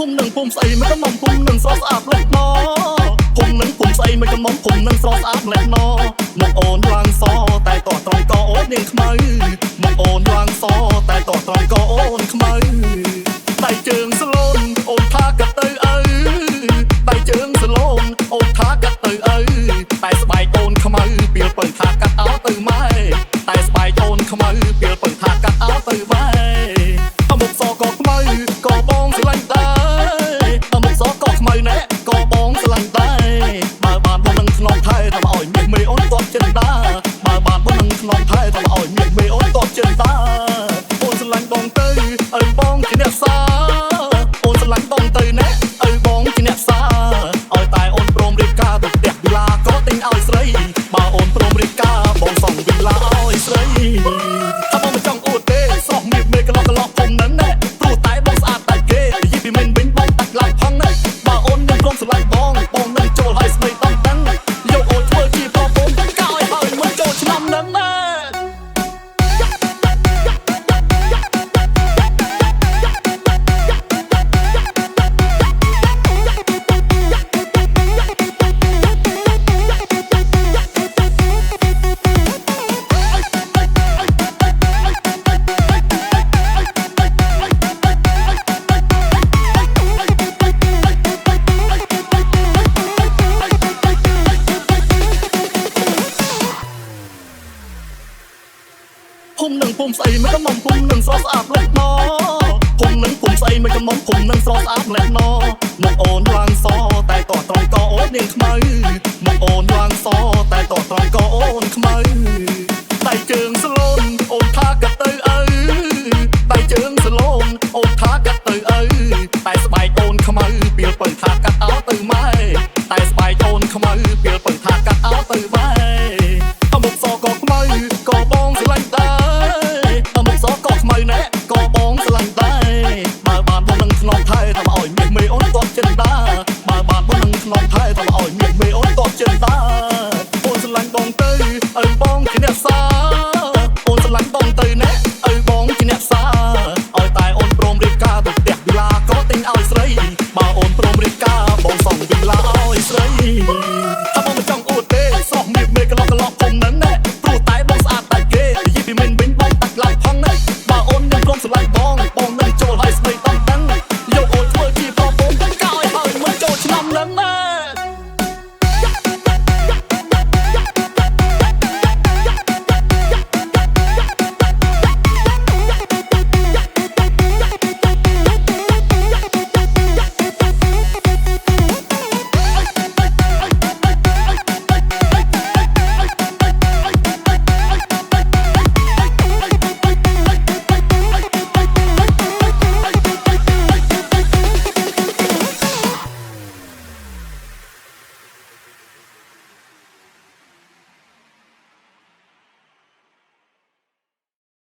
ភូមិនឹងភូមិស្អីមិនក៏មកភូមិនឹងស្រស់ស្អាតលេចណភូមិនឹងភូមិស្អីមិនក៏មកភូមិនឹងស្រស់ស្អាតលេចណមកអូនឡើងសតែតោះត្រង់ក៏អូននាងខ្មៅមកអូនឡើងសតែតោះត្រង់ក៏អូនខ្មៅដៃជើងស្លូនអូនថាកាត់ទៅឪដៃជើងស្លូនអូនថាកាត់ទៅឪតែស្បែកអូនខ្មៅពីលពៅថាកាត់អោទៅម៉ែតែស្បែកអូនខ្មៅពីលពៅថាកាត់អោទៅម៉ែអមុខសក៏ខ្មៅក៏បងស្រឡាញ់ដែរអមុខសក៏ខ្មៅណែក៏បងស្រឡាញ់ដែរបើបានបងនឹងខ្នងថែតាមឲ្យមាសមេអូនតបចិនតាបើបានបងនឹងខ្នងថែតាមឲ្យមាសមេអូនតបចិនតាអូនស្រឡាញ់បងទៅឲ្យបងជាអ្នកសាអូនស្រឡាញ់បងទៅណែឲ្យបងជាអ្នកសាឲ្យតែអូនព្រមរៀបការទៅផ្ទះវិឡាក៏ទិញឲ្យស្រីបើអូនព្រមរៀបការបងសង់វិឡាឲ្យស្រីថាបងមិនចង់អួតទេស្រស់មាសមេកន្លោះភូមិនឹងណែព្រោះតែបងស្អាតតែគេនិយាយពីមិនវិញបងដាច់ឡើងផងណែបើអូននឹងព្រមស្រឡាញ់បងនឹងចូលឲ្យស្មីតំដឹងយកអូនធ្វើជាប្រពន្ធកោយឲ្យមិនចូលឆ្នាំនឹងណែភូមិនឹងភូមិស្អីមិនក៏មកភូមិនឹងស្រស់ស្អាតលេចណភូមិនឹងភូមិស្អីមិនក៏មកភូមិនឹងស្រស់ស្អាតលេចណមកអូន